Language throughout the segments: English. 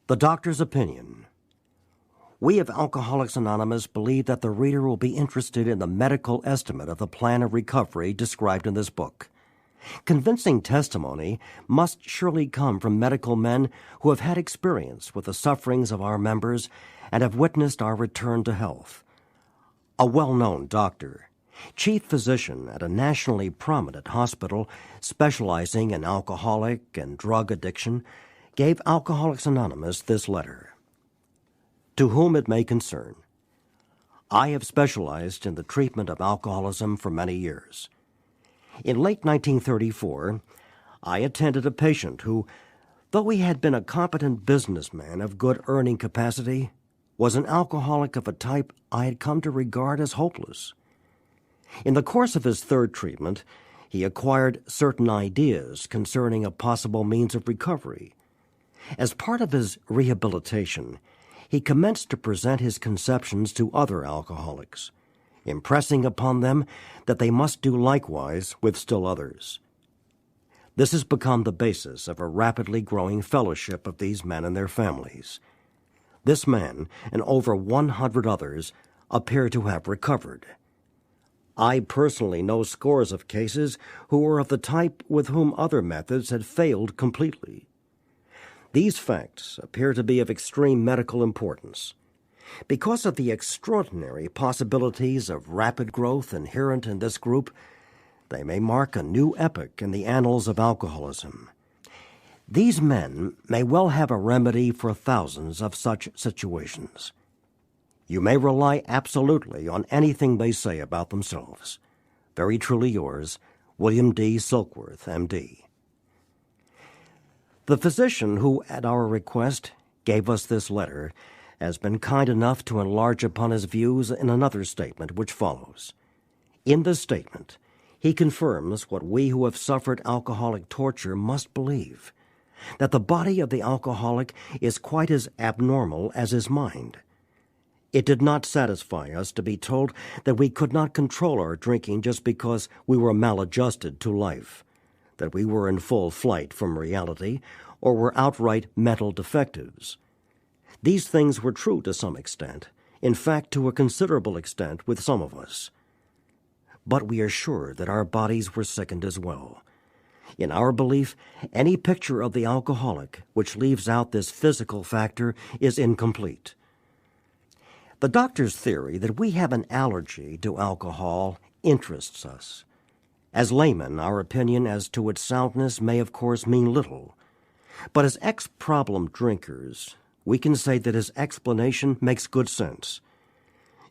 The doctor's opinion. We of Alcoholics Anonymous believe that the reader will be interested in the medical estimate of the plan of recovery described in this book. Convincing testimony must surely come from medical men who have had experience with the sufferings of our members and have witnessed our return to health. A well-known doctor, chief physician at a nationally prominent hospital specializing in alcoholic and drug addiction, gave Alcoholics Anonymous this letter. To whom it may concern, I have specialized in the treatment of alcoholism for many years. In late 1934, I attended a patient who, though he had been a competent businessman of good earning capacity, was an alcoholic of a type I had come to regard as hopeless. In the course of his third treatment, he acquired certain ideas concerning a possible means of recovery. As part of his rehabilitation, he commenced to present his conceptions to other alcoholics, impressing upon them that they must do likewise with still others. This has become the basis of a rapidly growing fellowship of these men and their families. This man and over 100 others appear to have recovered. I personally know scores of cases who were of the type with whom other methods had failed completely. These facts appear to be of extreme medical importance. Because of the extraordinary possibilities of rapid growth inherent in this group, they may mark a new epoch in the annals of alcoholism. These men may well have a remedy for thousands of such situations. You may rely absolutely on anything they say about themselves. Very truly yours, William D. Silkworth, M.D. The physician who, at our request, gave us this letter has been kind enough to enlarge upon his views in another statement which follows. In this statement, he confirms what we who have suffered alcoholic torture must believe, that the body of the alcoholic is quite as abnormal as his mind. It did not satisfy us to be told that we could not control our drinking just because we were maladjusted to life, that we were in full flight from reality, or were outright mental defectives. These things were true to some extent, in fact to a considerable extent with some of us. But we are sure that our bodies were sickened as well. In our belief, any picture of the alcoholic which leaves out this physical factor is incomplete. The doctor's theory that we have an allergy to alcohol interests us. As laymen, our opinion as to its soundness may of course mean little. But as ex-problem drinkers, we can say that his explanation makes good sense.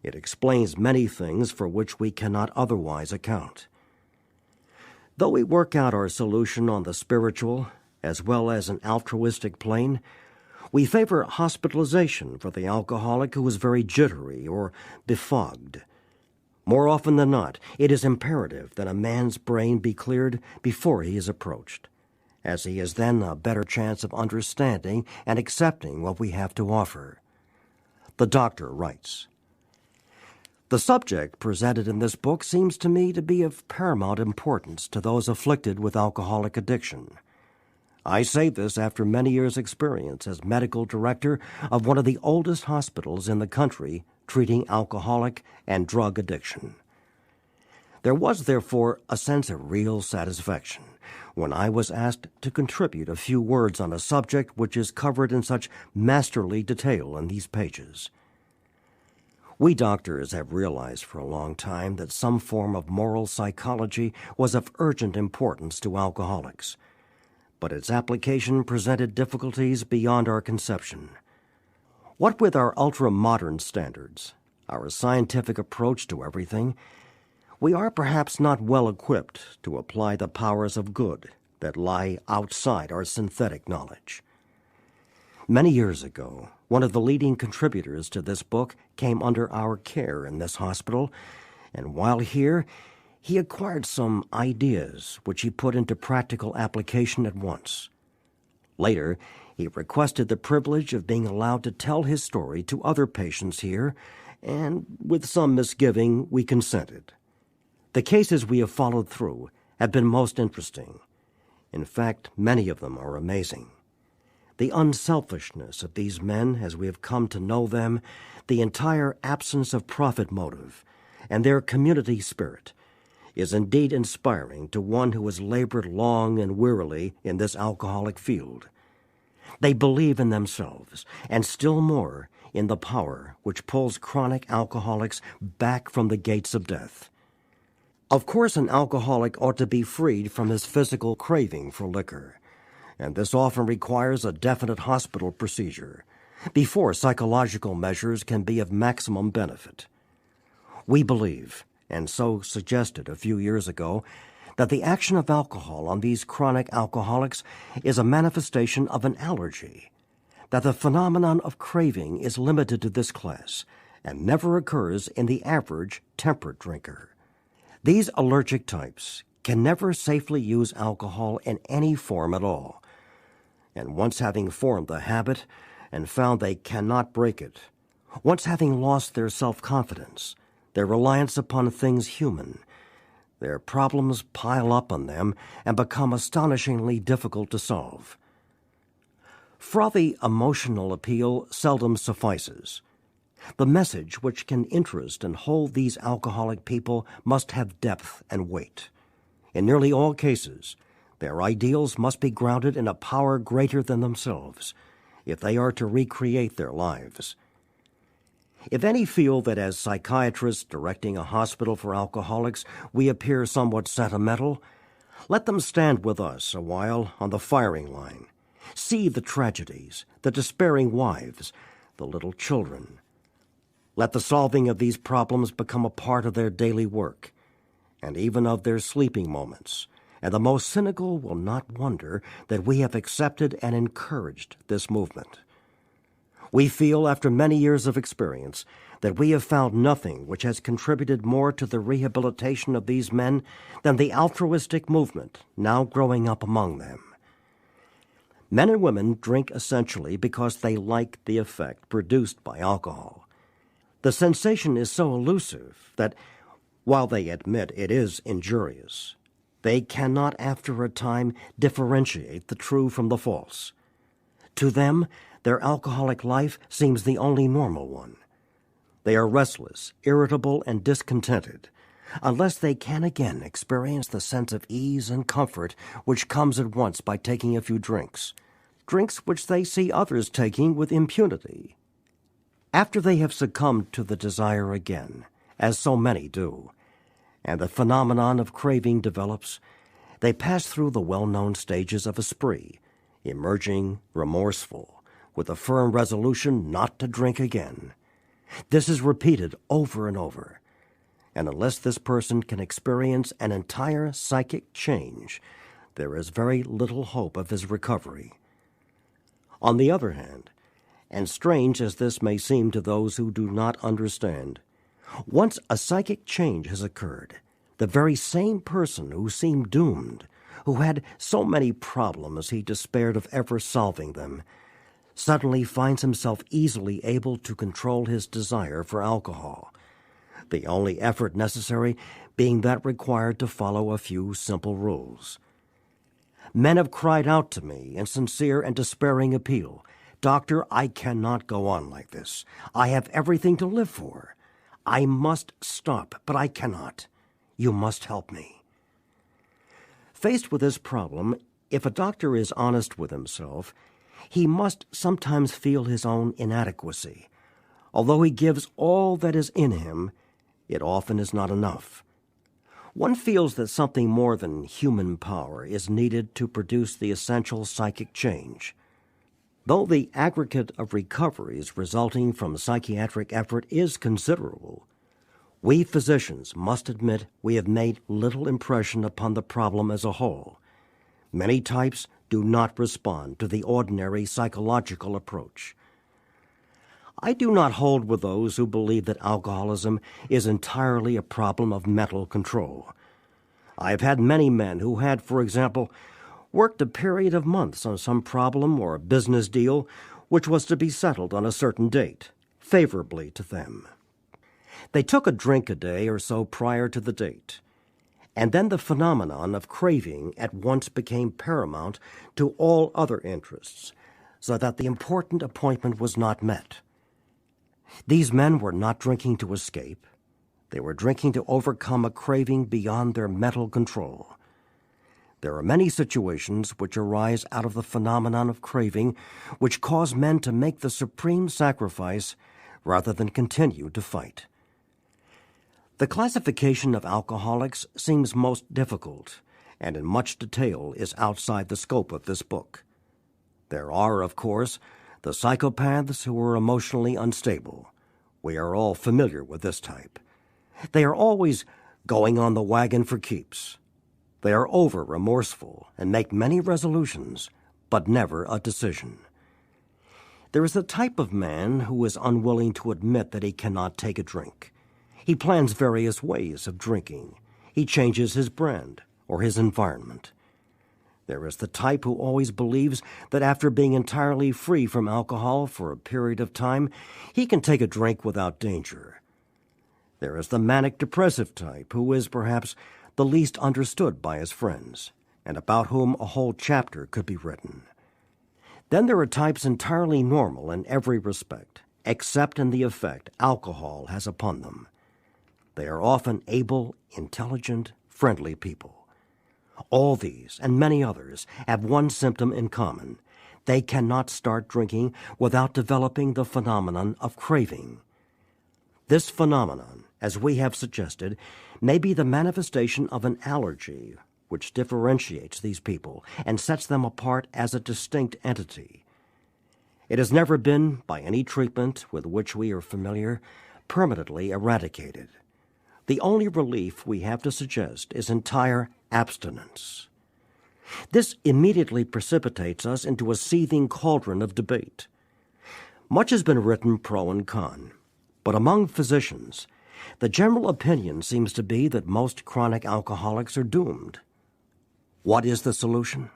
It explains many things for which we cannot otherwise account. Though we work out our solution on the spiritual as well as an altruistic plane, we favor hospitalization for the alcoholic who is very jittery or befogged. More often than not, it is imperative that a man's brain be cleared before he is approached, as he has then a better chance of understanding and accepting what we have to offer. The doctor writes, The subject presented in this book seems to me to be of paramount importance to those afflicted with alcoholic addiction. I say this after many years' experience as medical director of one of the oldest hospitals in the country treating alcoholic and drug addiction. There was, therefore, a sense of real satisfaction when I was asked to contribute a few words on a subject which is covered in such masterly detail in these pages. We doctors have realized for a long time that some form of moral psychology was of urgent importance to alcoholics, but its application presented difficulties beyond our conception. What with our ultra-modern standards, our scientific approach to everything, we are perhaps not well equipped to apply the powers of good that lie outside our synthetic knowledge. Many years ago, one of the leading contributors to this book came under our care in this hospital, and while here, he acquired some ideas which he put into practical application at once. Later, he requested the privilege of being allowed to tell his story to other patients here, and with some misgiving, we consented. The cases we have followed through have been most interesting. In fact, many of them are amazing. the unselfishness of these men as we have come to know them, the entire absence of profit motive, and their community spirit is indeed inspiring to one who has labored long and wearily in this alcoholic field. They believe in themselves, and still more in the power which pulls chronic alcoholics back from the gates of death. Of course, an alcoholic ought to be freed from his physical craving for liquor, and this often requires a definite hospital procedure before psychological measures can be of maximum benefit. We believe, and so suggested a few years ago, that the action of alcohol on these chronic alcoholics is a manifestation of an allergy, that the phenomenon of craving is limited to this class and never occurs in the average temperate drinker. These allergic types can never safely use alcohol in any form at all, and once having formed the habit and found they cannot break it, once having lost their self-confidence, their reliance upon things human, their problems pile up on them and become astonishingly difficult to solve. Frothy emotional appeal seldom suffices. The message which can interest and hold these alcoholic people must have depth and weight. In nearly all cases, their ideals must be grounded in a power greater than themselves if they are to recreate their lives. If any feel that as psychiatrists directing a hospital for alcoholics we appear somewhat sentimental, let them stand with us a while on the firing line, see the tragedies, the despairing wives, the little children. Let the solving of these problems become a part of their daily work, and even of their sleeping moments, and the most cynical will not wonder that we have accepted and encouraged this movement. We feel, after many years of experience, that we have found nothing which has contributed more to the rehabilitation of these men than the altruistic movement now growing up among them. Men and women drink essentially because they like the effect produced by alcohol. The sensation is so elusive that, while they admit it is injurious, they cannot after a time differentiate the true from the false. To them, their alcoholic life seems the only normal one. They are restless, irritable, and discontented, unless they can again experience the sense of ease and comfort which comes at once by taking a few drinks which they see others taking with impunity. After they have succumbed to the desire again, as so many do, and the phenomenon of craving develops, they pass through the well-known stages of a spree, emerging remorseful, with a firm resolution not to drink again. This is repeated over and over, and unless this person can experience an entire psychic change, there is very little hope of his recovery. On the other hand, and strange as this may seem to those who do not understand, once a psychic change has occurred, the very same person who seemed doomed, who had so many problems he despaired of ever solving them, suddenly finds himself easily able to control his desire for alcohol, the only effort necessary being that required to follow a few simple rules. Men have cried out to me in sincere and despairing appeal, "Doctor, I cannot go on like this. I have everything to live for. I must stop, but I cannot. You must help me." Faced with this problem, if a doctor is honest with himself, he must sometimes feel his own inadequacy. Although he gives all that is in him, it often is not enough. One feels that something more than human power is needed to produce the essential psychic change. Though the aggregate of recoveries resulting from psychiatric effort is considerable, we physicians must admit we have made little impression upon the problem as a whole. Many types do not respond to the ordinary psychological approach. I do not hold with those who believe that alcoholism is entirely a problem of mental control. I have had many men who had, for example, worked a period of months on some problem or business deal which was to be settled on a certain date, favorably to them. They took a drink a day or so prior to the date, and then the phenomenon of craving at once became paramount to all other interests. so that the important appointment was not met. These men were not drinking to escape. They were drinking to overcome a craving beyond their mental control. There are many situations which arise out of the phenomenon of craving which cause men to make the supreme sacrifice rather than continue to fight. The classification of alcoholics seems most difficult, and in much detail is outside the scope of this book. There are, of course, the psychopaths who are emotionally unstable. We are all familiar with this type. They are always going on the wagon for keeps. They are over-remorseful and make many resolutions, but never a decision. There is the type of man who is unwilling to admit that he cannot take a drink. He plans various ways of drinking. He changes his brand or his environment. There is the type who always believes that after being entirely free from alcohol for a period of time, he can take a drink without danger. There is the manic-depressive type who is perhaps the least understood by his friends, and about whom a whole chapter could be written. Then there are types entirely normal in every respect, except in the effect alcohol has upon them. They are often able, intelligent, friendly people. All these, and many others, have one symptom in common. They cannot start drinking without developing the phenomenon of craving. This phenomenon, as we have suggested, may be the manifestation of an allergy which differentiates these people and sets them apart as a distinct entity. It has never been, by any treatment with which we are familiar, permanently eradicated. The only relief we have to suggest is entire abstinence. This immediately precipitates us into a seething cauldron of debate. Much has been written pro and con, but among physicians, the general opinion seems to be that most chronic alcoholics are doomed. What is the solution?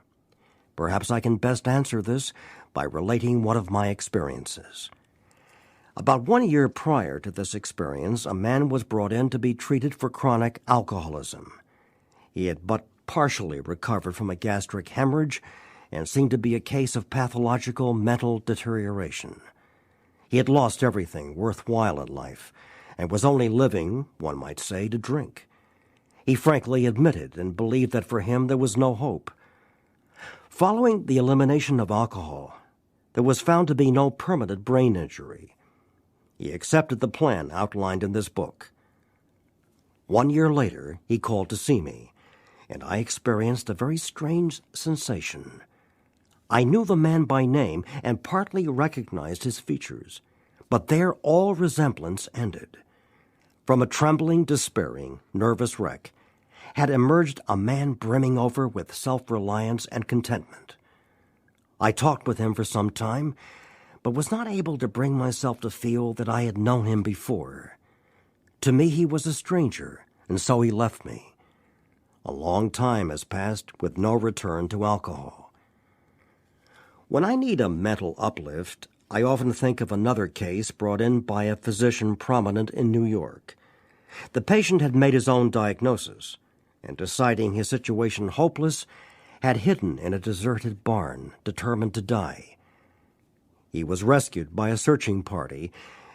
Perhaps I can best answer this by relating one of my experiences. About 1 year prior to this experience, a man was brought in to be treated for chronic alcoholism. He had but partially recovered from a gastric hemorrhage and seemed to be a case of pathological mental deterioration. He had lost everything worthwhile in life and was only living, one might say, to drink. He frankly admitted and believed that for him there was no hope. Following the elimination of alcohol, there was found to be no permanent brain injury. He accepted the plan outlined in this book. 1 year later, he called to see me, and I experienced a very strange sensation. I knew the man by name and partly recognized his features, but there all resemblance ended. From a trembling, despairing, nervous wreck had emerged a man brimming over with self-reliance and contentment. I talked with him for some time, but was not able to bring myself to feel that I had known him before. To me he was a stranger, and so he left me. A long time has passed with no return to alcohol. When I need a mental uplift, I often think of another case brought in by a physician prominent in New York. The patient had made his own diagnosis, and deciding his situation hopeless, had hidden in a deserted barn, determined to die. He was rescued by a searching party,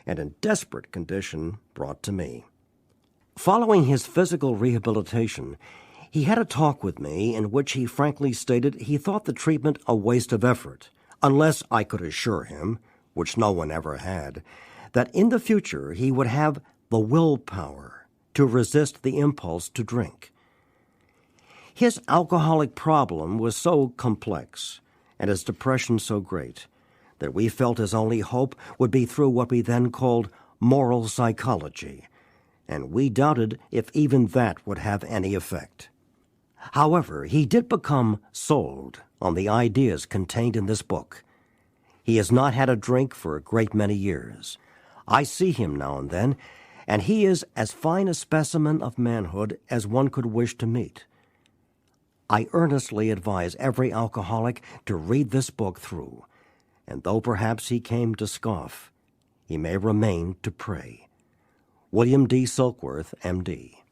and in desperate condition brought to me. Following his physical rehabilitation, he had a talk with me in which he frankly stated he thought the treatment a waste of effort, unless I could assure him, which no one ever had, that in the future he would have the willpower to resist the impulse to drink. His alcoholic problem was so complex, and his depression so great, that we felt his only hope would be through what we then called moral psychology, and we doubted if even that would have any effect. However, he did become sold on the ideas contained in this book. He has not had a drink for a great many years. I see him now and then, and he is as fine a specimen of manhood as one could wish to meet. I earnestly advise every alcoholic to read this book through, and though perhaps he came to scoff, he may remain to pray. William D. Silkworth, M.D.